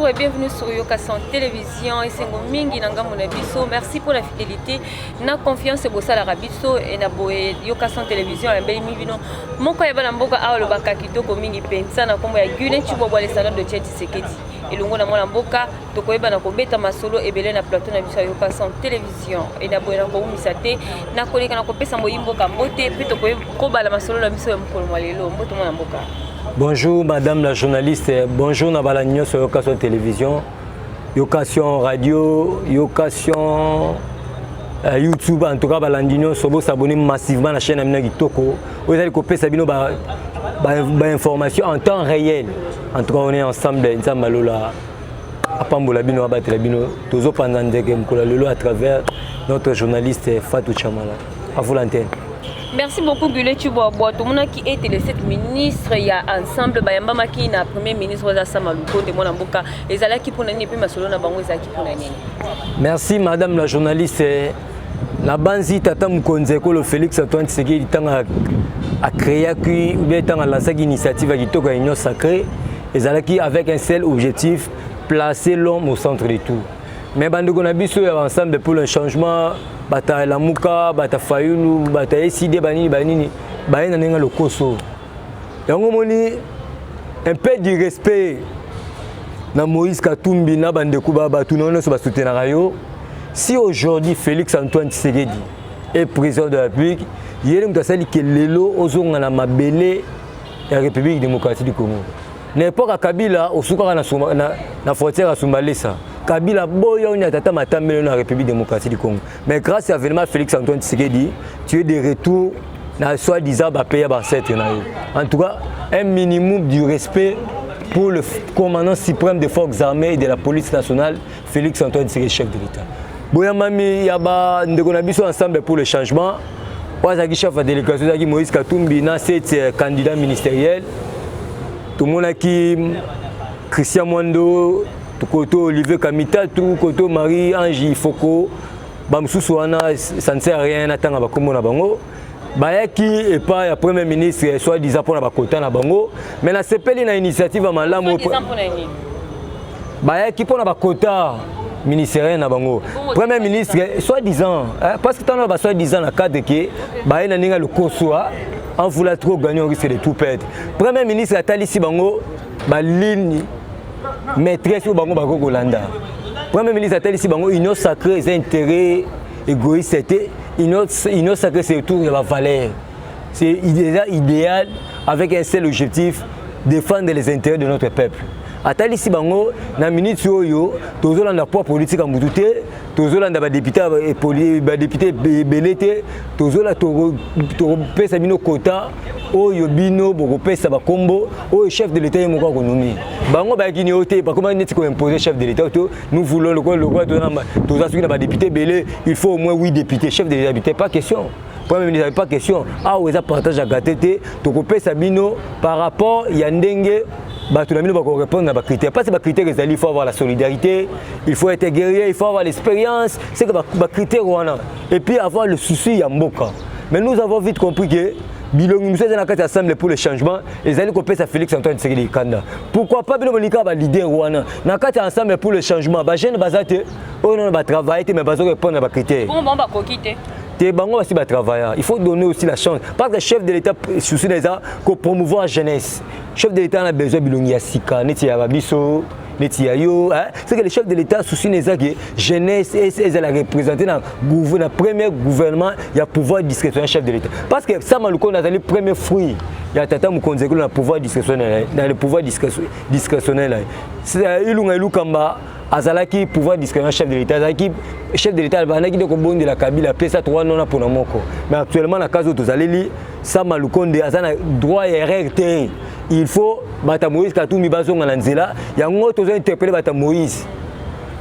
Bonjour et bienvenue sur Yokasan Télévision et c'est Mingi Nanga Monabiso. Merci pour la fidélité, la confiance et bossa la rabiso et na boé Yokasan Télévision et ben mivino. Mon koya balamboka awalo bakakito ko mingi pensa na kombo ya Gule Chibobo les salons de Tchèque Sekedi. Et longo na mona mboka to koyeba na kobeta masolo et belé na plateau na biso Yokasan Télévision et na boé na ko misate na koleka na kopesa moyimbo ka mbote puis to koyeba la masolo na biso ya mukolo mwalelo mboto mona mboka. Bonjour Madame la journaliste, bonjour Nabalagno sur Yokasan Télévision, Yokasan Radio, Yokasan YouTube, en tout cas Balandino, Sobo s'abonner massivement à la chaîne Amina Gitoko. Vous allez copier Sabino information en temps réel. En tout cas on est ensemble, Nzamalola, à Pambola Bino, à Batelabino, tous pendant à travers notre journaliste Fatou Chamala. À vous l'antenne. Merci beaucoup Gule Chibobo. Tout le monde qui était le 7 ministre, il y a ensemble Bayamba qui est premier ministre Rosa Samaluko de Monamboka. Et Zala qui pour n'ani puis Masolo na bango Zaki pour n'ani. Merci Madame la journaliste. La banzi Tata Mukonzeko le Félix Antoine Tshisekedi a créé qui bien a lancé une initiative qui toque à Union sacrée. Et Zala qui avec un seul objectif, placer l'homme au centre de tout. Mais Bandoko Nabiso ensemble pour le changement. Bata la muka, bata fayulu, bata eside banini banini, baena nenga le koso. Yango moni un peu de respect na Moïse Katumbi na bandeko baba tout non so ba soutenir rayo. Si aujourd'hui Félix Antoine Tshisekedi est président de la République, yele mtasali ke lelo ozonga na mabele ya République démocratique du Congo. N'importe Kabila osuka na frontière à Soumalesa. Kabila boya on tata matambelo na République démocratique du Congo. Mais grâce à l'événement Félix Antoine Tshisekedi, tu es de retour dans soi-disant pays à en tout cas, un minimum du respect pour le commandant suprême des forces armées et de la police nationale, Félix Antoine Tshisekedi, chef de l'État. Boya mami yaba ndeko na biso ensemble pour le changement. Wazaki chef de délégation zaki Moïse Katumbi na cet candidat ministériel. Tout le monde qui Christian Mwando Koto Olivier Kamita, tout Koto Marie-Ange Foko, Bamsoussou ça ne sert à rien à Bakomo na bango. Bayaki et pas le premier ministre soit disant pour la Bakota na bango, mais la CPL na initiative à Malamo. Bayaki pour la Bakota ministériel na bango. Premier ministre soit disant parce que tant soit disant na cadre que Baye na ninga le Kosoa en voulant trop gagner on risque de tout perdre. Premier ministre Atalisi bango ba ligne maîtresse au bango bako Golanda. Premier ministre a ici bango union sacrée des intérêts égoïstes c'était union sacrée c'est autour de la valeur. C'est déjà idéal avec un seul objectif défendre les intérêts de notre peuple. Atali si bango na minute yo tozolanda poids politique en mututé tozolanda ba député belete tozola to pesa bino quota oyo bino boko pesa ba kombo oyo chef de l'état yemo ko nomi bango ba kini oté ba comment neti ko imposer chef de l'état nous voulons le quoi toza na ba député belé il faut au moins 8 députés chef de l'état pas question. Premier ministre pas question ah on a partage à gatete to ko pesa bino par rapport ya ndenge tout le monde va répondre à des critères. Pas ces critères, il faut avoir la solidarité, il faut être guerrier, il faut avoir l'expérience. C'est que les critères. Et puis avoir le souci à Mboka. Mais nous avons vite compris que nous sommes dans la assemblée pour le changement. Les alliés copiés à Félix Antoine Tshisekedi Kanda. Pourquoi pas Bilo Monika va leader Rwanda. Dans la assemblée pour le changement. Les jeunes vont travailler, mais ils vont répondre à des critères. Comment on va quitter? Il faut donner aussi la chance. Parce que le chef de l'État soucie des arts pour promouvoir la jeunesse. Le chef de l'État a besoin de Bilongiasika, Netiyababiso, Netiyayo. C'est que le chef de l'État soucie des arts que la jeunesse est la représentée dans le premier gouvernement, il y a pouvoir discrétionnaire chef de l'État. Parce que ça, on a le premier fruit. Il y a Tata Mukonzeko dans le pouvoir discrétionnaire. Dans le pouvoir discrétionnaire. C'est Ilunga Kamba. Azalaki pouvoir discrétionnaire chef de l'État. Azalaki chef de l'État. Azalaki de Kobon de la Kabila. Pesa 3 non pour Namoko. Mais actuellement, dans le cas où vous allez lire, ça Malukonde, Azana droit et RRT. Il faut Bata Moïse Katumbi Bazonga Nanzela. Il y a un autre qui a interpellé Bata Moïse.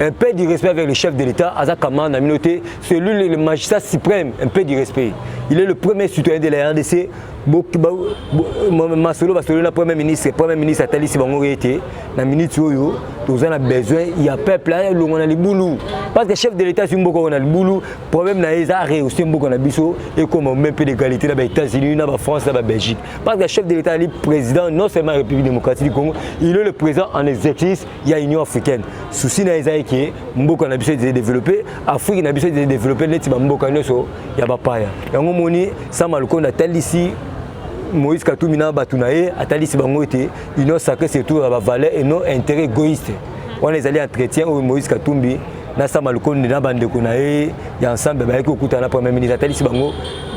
Un peu de respect avec le chef de l'État, Azakama, Naminote, c'est lui le magistrat suprême, un peu de respect. Il est le premier citoyen de la RDC masolo basolo na premier ministre atalisi bango été na minute oyo tous a besoin il y a peuple là longo na libulu parce que chef de l'état si mboko na libulu problème na eza aussi mboko na biso et comme même peu d'égalité na États-Unis na France na Belgique parce que chef de l'état est président non seulement République démocratique du Congo il est le président en exercice il y a Union africaine souci na eza qui mboko na biso de développer Afrique na biso de développer net mboko nyoso ya bapaya yango moni sama lukonda talisi Moïse Katumbi na batunaye atalisi bango ete union sacrée surtout la valeur et non intérêt égoïste. On les allés entretien au Moïse Katumbi na sama lukonde na bande konaye ya ensemble ba ko kutana premier ministre atalisi bango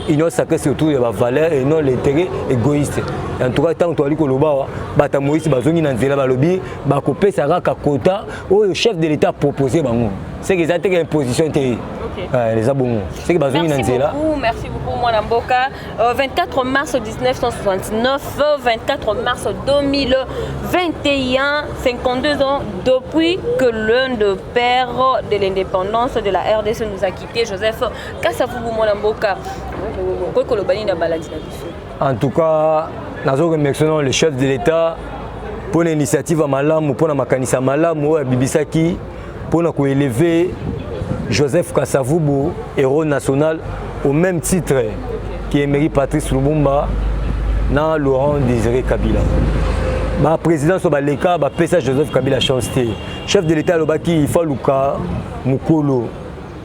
union sacrée surtout la valeur et non l'intérêt égoïste. En tout cas tant to ali ko loba bata Moïse bazongi na nzela balobi ba kopesa kaka quota au chef de l'état proposé bango. C'est qu'ils ont une imposition les abonnés. C'est que bazongi na nzela. Merci beaucoup Mwana Mboka. 24 mars 1969, 24 mars 2021, 52 ans depuis que l'un des pères de l'indépendance de la RDC nous a quitté, Joseph Kasavubu Mwana Mboka. En tout cas, nous remercions le chef de l'État pour l'initiative à Malam, pour la makanisa Malam, à Bibisaki, pour élever Joseph Kasavubu, héros national, au même titre qu'Emery Patrice Lumumba, dans Laurent Désiré Kabila. Le président Sobaleka a fait Joseph Kabila chanceté. Chef de l'État, il faut Luka Mukolo,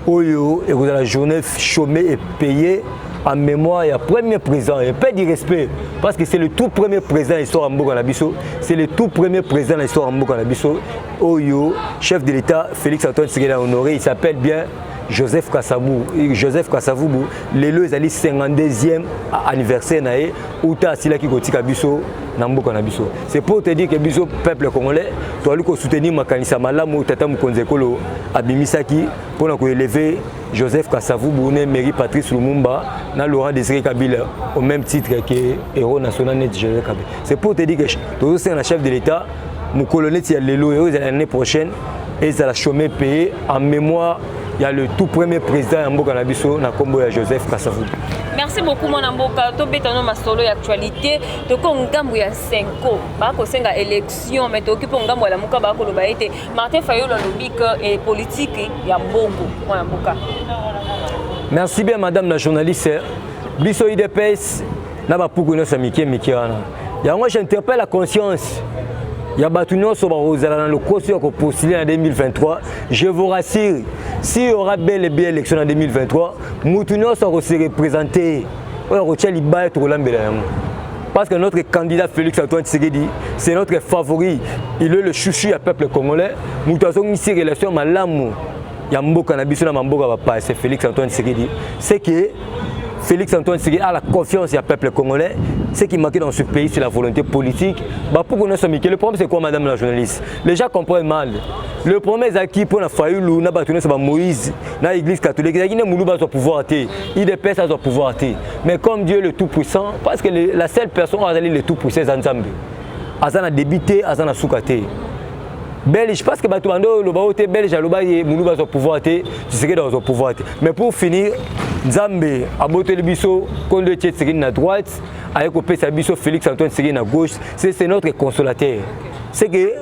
Oyo, et vous avez la journée chômée et payée. En mémoire, il y a premier président, et pas de respect, parce que c'est le tout premier président de l'histoire en Mbokanabiso, c'est le tout premier président de l'histoire en Mbokanabiso, Oyo, chef de l'État, Félix Antoine Tshisekedi honoré, il s'appelle bien Joseph Kasavubu, le 52e anniversaire, où tu as Sila Kikoti Kabiso, c'est pour te dire que le peuple congolais doit soutenir Makanisa Malamu, Tata Mukonzekolo, Abimisaki, pour élever Joseph Kasavubu, Emery Patrice Lumumba, dans Laurent Désiré Kabila, au même titre que héros national net Joseph Kabila. C'est pour te dire que tout c'est un chef de l'État, mon colonel l'année prochaine, et ça a chômé payé en mémoire. Il y a le tout premier président en Mbokanabiso, Nakombo Joseph Kasavubu. Merci beaucoup mon Mboka. To betano masolo actualité. To ko ngambu ya 5 ba ko senga élection mais to kipo ngambu la muka ba ko lo baete Martin Fayulu lobby et politique ya Mbongo mon Mboka. Merci bien madame la journaliste. Biso IDPS na ba puku no samike mikiana. Ya moi j'interpelle la conscience. Il y a Batunion sur dans le cours pour postuler en 2023. Je vous rassure, s'il y aura bel et bien élection en 2023, Moutunion sera aussi représenté. Parce que notre candidat Félix Antoine Tshisekedi, c'est notre favori. Il est le chouchou du peuple congolais. Moutazong ici relation malamu. Yamboka na biso na mamboka papa, c'est Félix Antoine Tshisekedi. C'est que Félix Antoine Tshisekedi a la confiance du peuple congolais. Ce qui manque dans ce pays, c'est la volonté politique. Le problème, c'est quoi, madame la journaliste? Les gens comprennent mal. Le problème, c'est qui pour la Fayulu, Moïse, dans l'église catholique, il y a un pouvoir. Il dépêche à son pouvoir. Mais comme Dieu est le Tout-Puissant, parce que la seule personne qui a le Tout-Puissant, c'est Nzambe. Azana débité, Azana soukate. Belge, parce que le baote belge a le pouvoir, tu sais dans son pouvoir. Mais pour finir, Nzambe a boté le biso, quand le Tshisekedi à droite, avec le Pessabiso Félix Antoine Tshisekedi à gauche, c'est notre consolateur. C'est que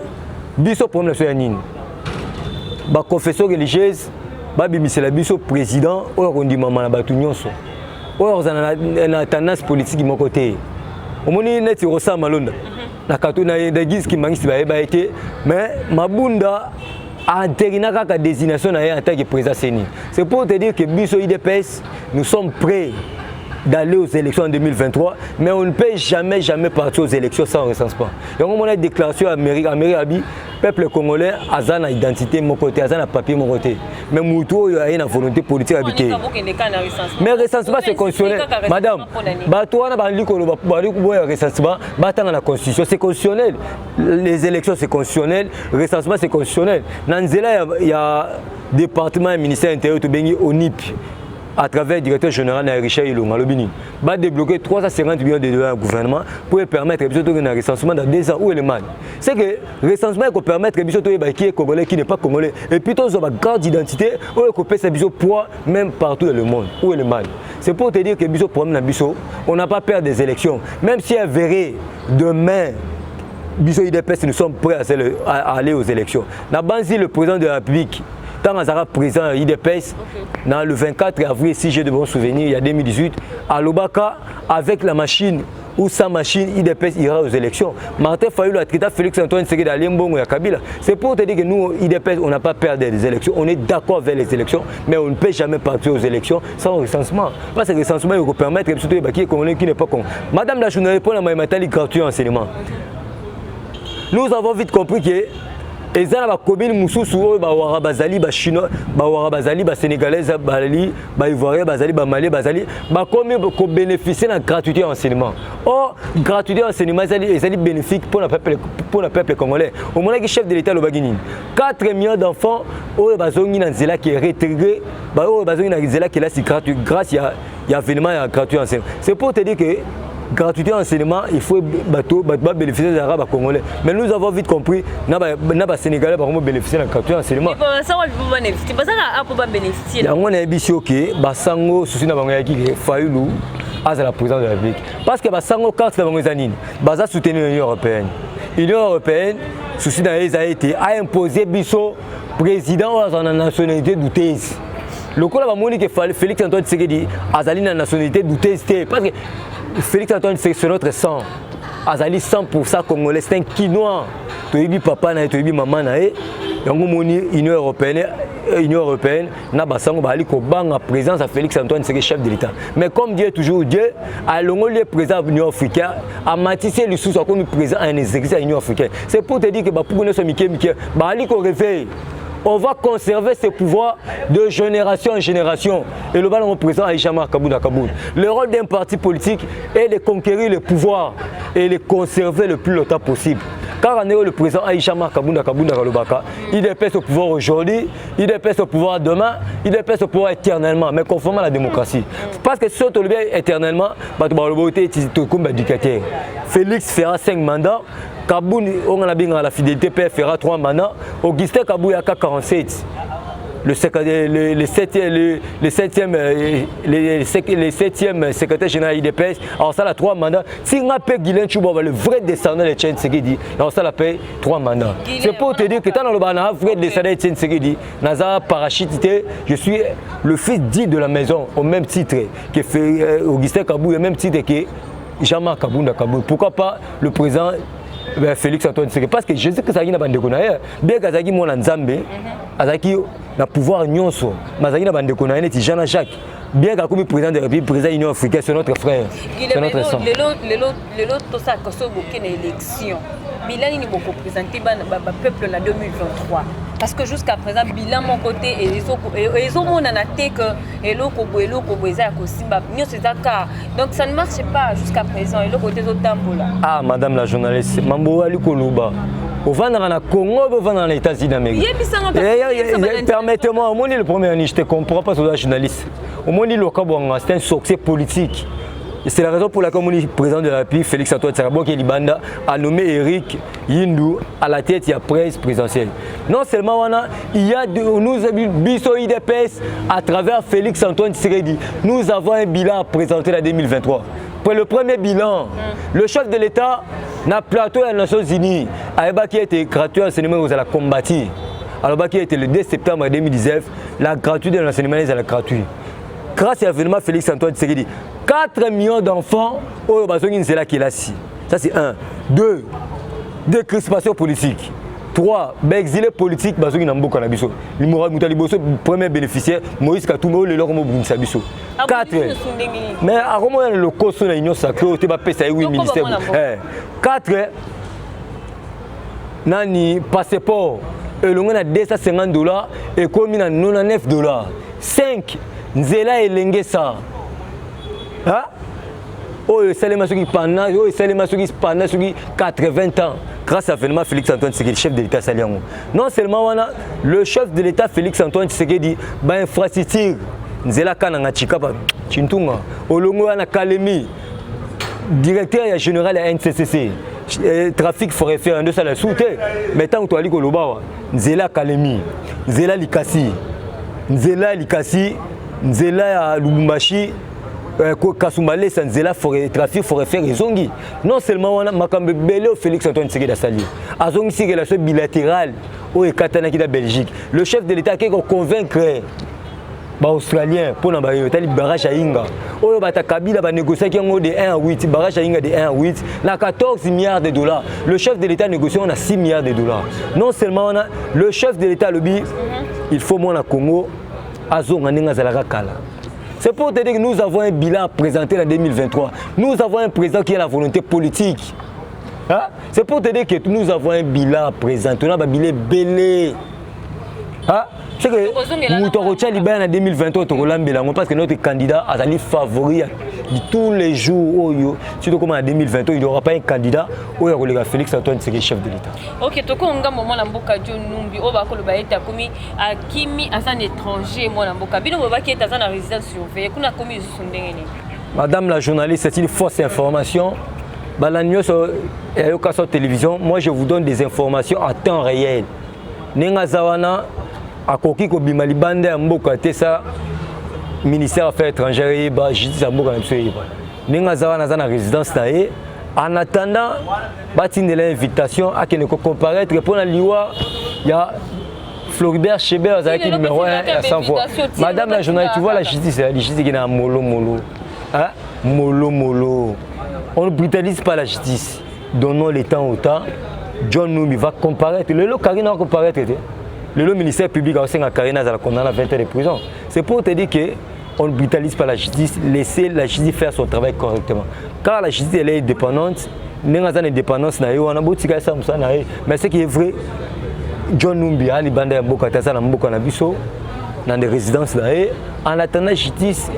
biso problème c'est Yanine. Ba confession religieuse, ba bimisé la biso président, on dit maman na batu nyonso. On a une tendance politique de mon côté. On moni net rosa malonda. Na katuna d'église qui mangisi ba été, mais mabunda a entériné la désignation en tant que président Séni. C'est pour te dire que biso IDPS, nous sommes prêts d'aller aux élections en 2023, mais on ne peut jamais partir aux élections sans recensement. Et on a une déclaration à Amérique, le peuple congolais a une identité, mon côté, a un papier, mon côté. Mais Moutou a une volonté politique habitée. Mais le recensement c'est constitutionnel. Madame, la Constitution, c'est constitutionnel. Les élections c'est constitutionnel, le recensement c'est constitutionnel. Dans il y a département et ministère intérieur au NIP. à travers le directeur général de Richard Ilonga Lobini, va débloquer 350 millions de dollars au gouvernement pour permettre un recensement dans 2 ans. Où est le mal? C'est que le recensement peut permettre qui est congolais, qui n'est pas congolais. Et puis, on a une carte d'identité, on peut faire un poids même partout dans le monde. Où est le mal? C'est pour te dire que on n'a pas peur des élections. Même si elle verrait demain, nous sommes prêts à aller aux élections. Le président de la République, quand on a président IDPS, dans le 24 avril, si j'ai de bons souvenirs, il y a 2018, à Lobaka, avec la machine ou sans machine, IDPS ira aux élections. Martin Fayulu a traité Félix Antoine Tshisekedi à Limbongo et à Kabila. C'est pour te dire que nous, IDPS, on n'a pas peur des élections. On est d'accord avec les élections, mais on ne peut jamais partir aux élections sans recensement. Parce que le recensement, il va permettre que qui n'est pas con. Madame la journaliste, pour la maïmatali gratuit enseignement. Nous avons vite compris que les gens qui commune Moussoussou, Bazali, Chinois, Bazali, Sénégalais, Bali, Ivoiriens, Bazali, Mali, Bazali, bénéficient de la gratuité d'enseignement. Or, gratuité d'enseignement est bénéfique pour le peuple congolais. Au moment où le chef de l'État, 4 millions d'enfants, qui est réintégré, grâce à l'événement gratuit d'enseignement. C'est pour te dire que gratuité d'enseignement, il faut bénéficier des Arabes congolais. Mais nous avons vite compris que les Sénégalais vont bénéficier de la gratuité d'enseignement. Il y a un ambition qui Basango, souci de Fayulu, à la présidence de la République. Parce que Basango, quand c'est les années, Baza soutenir l'Union européenne. L'Union européenne, souci de a imposé Bisso, président à la nationalité douteuse. Le coup, Félix Antoine Tshisekedi a la nationalité douteuse. Parce que Félix Antoine, c'est notre sang. Azali 100% congolais, c'est un quinois. Tu es papa, tu es maman, l'Union européenne, n'a pas la présence à Félix Antoine, c'est le chef de l'État. Mais comme Dieu est toujours Dieu, à l'Union présent à l'Union africaine, à Matissé le sous comme présent à un exécutif à l'Union africaine. C'est pour te dire que pour nous sommes réveille. On va conserver ces pouvoirs de génération en génération. Et le ballon président Aïcha Markabouna Kaboul. Le rôle d'un parti politique est de conquérir le pouvoir et le conserver le plus longtemps possible. Car on est le président Aïcha Markabouna Kabouna Kalobaka, il dépêche au pouvoir aujourd'hui, il dépêche au pouvoir demain, il dépêche au pouvoir éternellement, mais conformément à la démocratie. Parce que si on le fait éternellement, Félix fera 5 mandats. Kaboun, on a bien la fidélité, Père fera 3 mandats. Augustin Kabou, il y a 47. Le 7e secrétaire général IDPS, alors ça, 3 mandats. Si on a payé Guilain Chouba, le vrai descendant de Tchène Tshisekedi, alors ça, paye 3 mandats. C'est pour te dire que dans le Bana, vrai descendant de Tchène Tshisekedi, Naza parachutité, je suis le fils dit de la maison, au même titre que fait Augustin Kabou, au même titre que Jean-Marc Kabounda Kabou. Pourquoi pas le président Félix Antoine Tshisekedi? Parce que je sais que ça y est, bien que ça y est, mon Nzambe, le pouvoir nyonso, mais ça y est, Jean Jacques. Bien que président de la République, président de l'Union africaine, c'est notre frère. C'est notre sang. Bilan il beaucoup présenté le peuple en 2023 parce que jusqu'à présent bilan mon côté et ils ont mon anaté que donc ça ne marche pas jusqu'à présent et le côté là. Ah madame la journaliste Mambo Ali Koluba au Vanana Congo au Vanana États-Unis d'Amérique. Permettez-moi au moins le premier année je te comprends pas sur la journaliste. Au moins le Kabouanga c'est un succès politique. C'est la raison pour laquelle le président de la République, Félix Antoine Tshisekedi a nommé Eric Yindou à la tête de la presse présidentielle. Non seulement il y a nous Bisso IDPS à travers Félix Antoine Tshisekedi. Nous avons un bilan à présenter en 2023. Pour le premier bilan, le chef de l'État n'a plateau des Nations Unies qui a été gratuit enseignement vous allez combattre. Alors qui a été le 2 septembre 2019, la gratuité de l'enseignement est gratuite. Grâce à l'événement Félix Antoine Tshisekedi, 4 millions d'enfants au Bazongin Zela qui est là. Ça c'est 1. 2. Décrispation politique. 3. Exilé politique Bazongin Mboka Nabiso. Limora Moutaliboso, premier bénéficiaire, Moïse Katoumo, le Loromo Bunsabiso. 4. Mais à comment le costo de l'Union sacrée, tu vas payer 8 ministères. 4. Nani passeport. Et l'on a $250 et comme il a $99. 5. Nzela elengesa. Hein? Oh, le Salema Soki pendant 80 ans, grâce à Félix Antoine Tshisekedi, chef de l'État Saliango. Non seulement le chef de l'État Félix Antoine Tshisekedi, infrastructure, nzela kana chikapa chintunga olongo wana kalemi directeur général ya NCCC trafic forestier ndo sala soute mais tant que ali kolobawa nzela kalemi nzela likasi nzela ya Lubumbashi Kasumbalé nzela trafic forestier ezongi non seulement wana makambe belé Félix Antoine Tshisekedi asali azongi si relation bilatérale au ekatana ki da Belgique le chef de l'état qui convaincre ba australien pour na ba yotali barrage à Inga oyo bata Kabila ba négocier qui de 1 à 8 barrage à Inga de 1 à 8 na 14 milliards de dollars le chef de l'état négocie on a 6 milliards de dollars non seulement on a le chef de l'état lobby il faut mon Congo azonga ninga zalaka kala. C'est pour te dire que nous avons un bilan à présenter en 2023. Nous avons un président qui a la volonté politique. Hein? C'est pour te dire que nous avons un bilan à présenter. On a un bilan belé. Hein? C'est que nous avons en 2023 parce que notre candidat a été favori de tous les jours. Surtout comme en 2023, il n'y aura pas un candidat où il y aura Félix Antoine Tshisekedi, chef de l'État. Ok, tu as un moment où John Numbi, où Kimi est un étranger, qui est en résidence surveillée. Madame la journaliste, c'est une fausse information. Télévision, moi je vous donne des informations à temps réel. Nengazawana akoki ko bimali bande ya mboka te sa ministère affaires étrangères ba justice ya mboka na biso yeba nengazawana za na résidence na ye en attendant batindela invitation akene ko comparaître pour na liwa ya Floribert Cheber azaki numéro 1 à 100 fois. Madame la journaliste, tu vois la justice qui est à mollo. Hein? Mollo. On ne brutalise pas la justice. Donnons le temps au temps. John Numbi va comparaître. Le lot Karina va comparaître. Le ministère public a aussi Karina à la condamnation à 20 ans de prison. C'est pour te dire qu'on ne brutalise pas la justice. Laissez la justice faire son travail correctement. Car la justice elle est indépendante. Nous avons une indépendance. Mais ce qui est vrai, John Numbi a libandé à Bokatasa na Mboka na biso dans des résidences là et en attendant la justice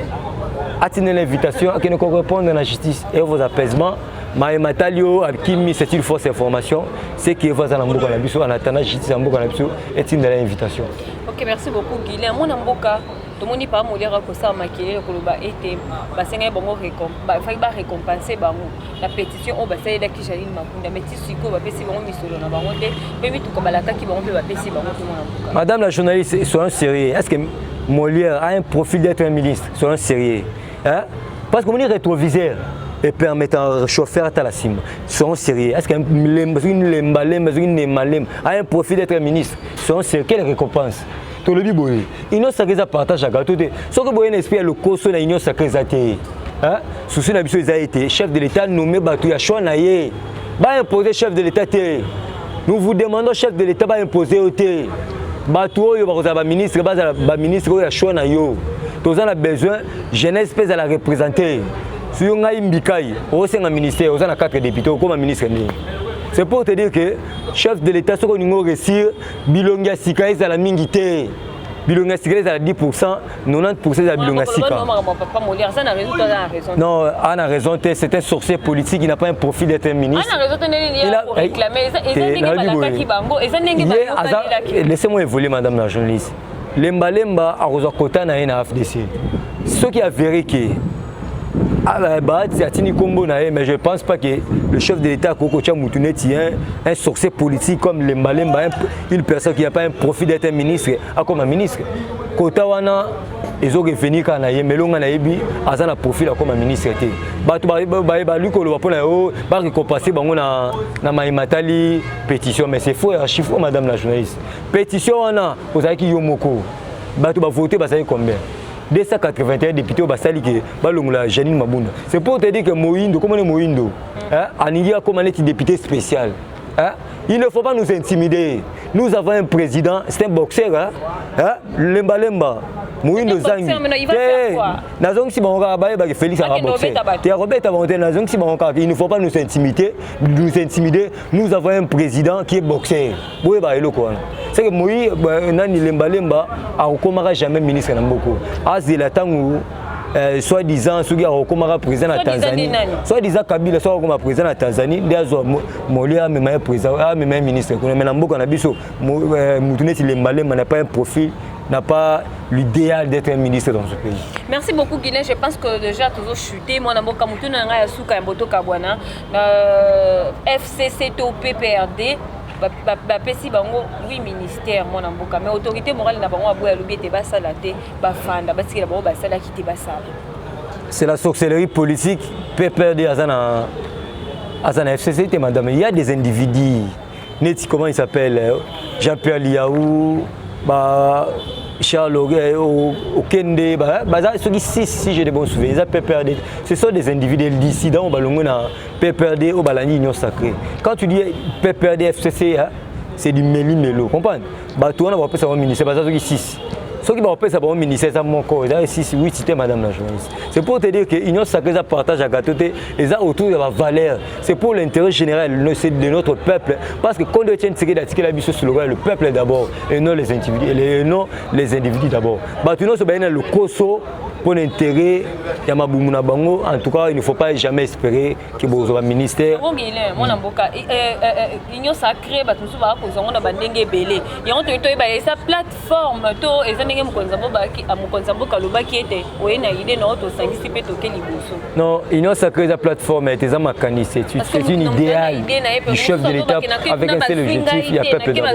a tenu l'invitation à qui nous répondre à la justice et vos apaisements Maïmatalio Kimi c'est une fausse information c'est qui est voisin na Mboka na biso en attendant la justice à Mboka na biso et tenu l'invitation. OK, merci beaucoup Guilain. Mon Mboka tout le monde pas molera ko ça maquiller ko ba été ba senga bongo récompenser bango la pétition on ba ça da ki Jaline Makunda mais tisiko ba pesi bango misolo na bango te pe mi to ko balaka ki bango pe ba pesi bango tout le monde. Madame la journaliste soyons sérieux. Est-ce que Molière a un profil d'être un ministre? Soyons sérieux. Hein? Parce que on est rétroviseur et permettant chauffeur à la cime. Soyons sérieux. Est-ce qu'un lembalem a un profil d'être un ministre? Soyons sérieux. Quelle récompense? Tout le biboy. Union sacrée partage à gâteau. Sauf que boyen esprit le cours sur la union sacrée zaté. Hein? Souci n'a a été chef de l'État nommé Batou Yachouan Naye. Ba imposer chef de l'État té. Nous vous demandons chef de l'État ba imposer au té. Batou yo ba ministre ba ministre Yachouan Nayo. Tous on a besoin jeunesse pèse à la représenter. Si on a imbikai, au sein d'un ministère, on a 4 députés comme un ministre. C'est pour te dire que chef de l'État, ce qu'on a réussi, Bilonga Sika est à la mingité. Bilonga Sika est à 10%, 90% à Bilonga Sika. Non, on a raison, c'est un sorcier politique, il n'a pas un profil d'être un ministre. Laissez-moi évoluer, madame la journaliste. Lemba a reçu quota na FDC. Ce qui a vérifié. Mais je ne pense pas que le chef de l'État Kokocha Moutouneti est un sorcier politique comme Lemba, une personne qui n'a pas un profil d'être un ministre, comme un ministre. Kotawana, ils ont revenu quand ils ont un profil comme un ministre. Pétition, mais c'est faux, chiffre, madame la journaliste. Pétition, vous avez qui Yomoko. Vous voter, vous savez combien? 281 députés au Basali qui balongla Janine Mabunda. C'est pour te dire que Moïndo, comment est Moïndo? Anigia comme un député spécial. Il ne faut pas nous intimider. Nous avons un président, c'est un boxeur. Lemba. Moïndo Zangi. Félix il ne faut pas nous intimider. Nous avons un président qui est boxeur. C'est que Moïse Lemba a jamais ministre Namboko. Soi-disant, ceux qui ont président à Tanzanie, soi-disant Kabila, soit comme président à Tanzanie, Molia même président, même ministre. Mais Namboka Nabiso, Moutouneti Lembalem n'a pas un profil n'a pas l'idéal d'être un ministre dans ce pays. Merci beaucoup Guilain, je pense que déjà toujours chuté moi namboka mutu na nga ya suka ya mboto kabwana FCC to PPRD bapesi bango 8 ministères moi namboka mais autorité morale na bango aboya lobi ete basala te bafanda batikela bango basala kiti basala. C'est la sorcellerie politique PPRD azana FCC te madame, il y a des individus neti comment il s'appelle Jean-Pierre Liaou Charles Okende, si j'ai de bons souvenirs, PPRD, ce sont des individus dissidents au ballon PPRD au Balani Union Sacrée. Quand tu dis PPRD FCC, c'est du méli-mélo, comprends? Tout le monde va passer au ministère, c'est 6. Ceux qui vont passer au ministère, c'est mon corps. Oui, c'était madame la journaliste. C'est pour te dire que l'Union Sacrée partage à gâteau et ça autour de la valeur. C'est pour l'intérêt général de notre peuple. Parce que quand on tient le peuple d'abord et non les individus, d'abord. Le Koso pour l'intérêt Yamabumuna Bango, en tout cas, il ne faut pas jamais espérer que vous avez un ministère. L'Union Sacrée, sa plateforme, non, Union Sacrée, la plateforme, c'est une idéal du chef de l'État avec un seul objectif, il y a peuple d'abord.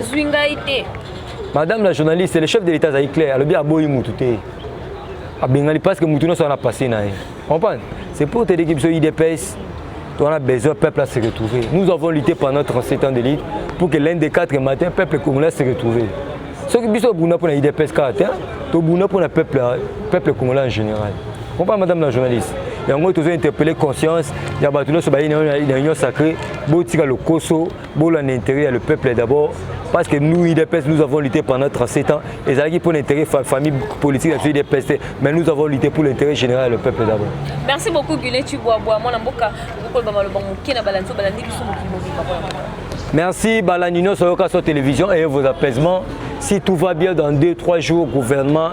Madame la journaliste, le chef de l'État, c'est clair, elle a bien Moutouté. Parce que Moutouno s'en a passé. C'est pour te dire que l'IDPS, on a besoin du peuple à se retrouver. Nous avons lutté pendant 37 ans de lutte pour que l'un des 4 matins, le peuple congolais se retrouve. Ce qui est bon pour l'IDPS, c'est bon pour le peuple congolais en général. Comprends, madame la journaliste. Il y a toujours interpellé conscience, il y a une union sacrée, le Koso, l'intérêt, le peuple d'abord. Parce que nous, IDPS, nous avons lutté pendant 37 ans. Et ça pour l'intérêt de la famille politique de l'IDPS, mais nous avons lutté pour l'intérêt général, le peuple d'abord. Merci beaucoup, Guilain Tubois. Merci, Balanino, sur la télévision et vos apaisements. Si tout va bien dans 2-3 jours, gouvernement.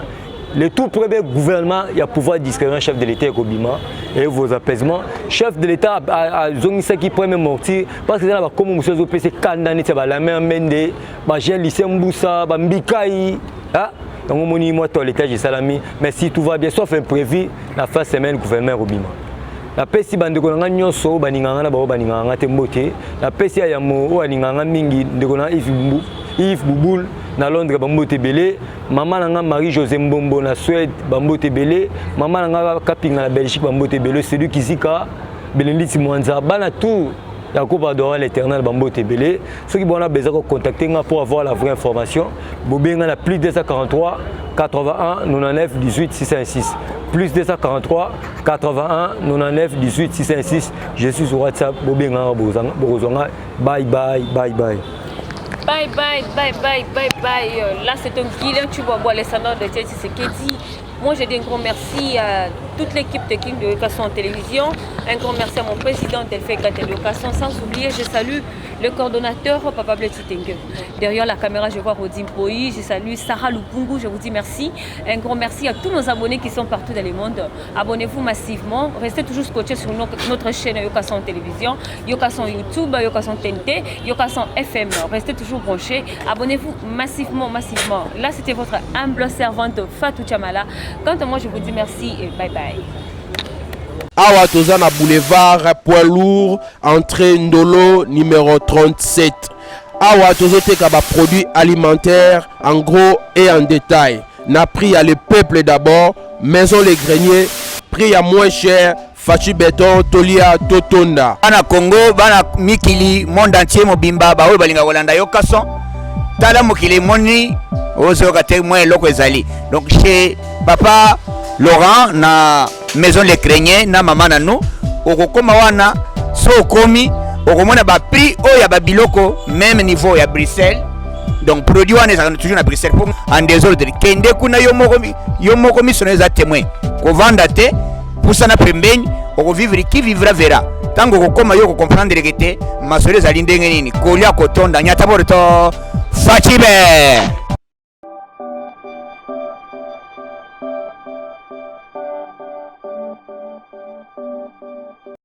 Le tout premier gouvernement, il y a pouvoir discréditer un chef de l'État Kobima et vos apaisements. Chef de l'État a zongi qui premier mortier parce que là comme monsieur Zopé c'est condamné c'est la même mende, ba Jean Lycée Mboussa, ba Mbikai, donc mon moi toi l'État j'ai salami, mais si tout va bien sauf imprévu, la fin semaine gouvernement Kobima. La pesi bandeko nga nyonso baninganga na ba baninganga te mbote. La pesi ya mo baninganga mingi ndeko na Yves Bouboul na Londres bambote belé, maman nanga Marie-José Mbombo na Suède bambote belé, maman nanga Kapinga na Belgique bambote belé, celui qui zika Belenditi Mwanza bana tout la coupe adorer l'éternel bambote belé. Ceux qui vont besoin de contacter pour avoir la vraie information, Bobinga na plus 243 81 99 18 616. Plus 243 81 99 18 616. Je suis sur WhatsApp Bobinga Borozonga. Bye bye bye bye. Bye bye bye bye bye bye. Là c'est un Guilain Tubois, les salons de Tchéti Sekedi. Moi je dis un grand merci à toute l'équipe de King de Education en télévision. Un grand merci à mon président Delphine Education. Sans oublier, je salue le coordonnateur Papa Blettitengue. Derrière la caméra, je vois Rodin Poi, je salue Sarah Lupungu, je vous dis merci. Un grand merci à tous nos abonnés qui sont partout dans le monde. Abonnez-vous massivement. Restez toujours scotchés sur notre chaîne Education en télévision, Education YouTube, Education TNT, Education FM. Restez toujours branchés. Abonnez-vous massivement. Là, c'était votre humble servante Fatou Chamala. Quant à moi, je vous dis merci et bye bye. Awa Tozana Boulevard, poids lourd, entrée Ndolo, numéro 37. Awa Tozote Kaba produits alimentaires en gros et en détail. N'a pris à le peuple d'abord, maison les greniers, prix à moins cher, Fachi Béton, Tolia, Totonda. Bana Congo, Bana Mikili, monde entier, Mobimba, Baoui Balinga Walanda Yokason. Tala Mokili Moni, Ozo Kate Moué Loko Ezali. Donc chez Papa Laurent, na maison les craignés, na maman na nous, okokoma wana, so komi, okomona ba prix o ya ba biloko, même niveau ya Bruxelles. Donc produit wana ça toujours na Bruxelles pour en désordre. Kende kuna yo moko missionnaire témoin. Ko vanda te, pour ça na pembeni, oko vivre qui vivra verra. Tango okokoma yo ko comprendre que te, masore za lindenge nini, kolia kotonda nyata borto Fachibe.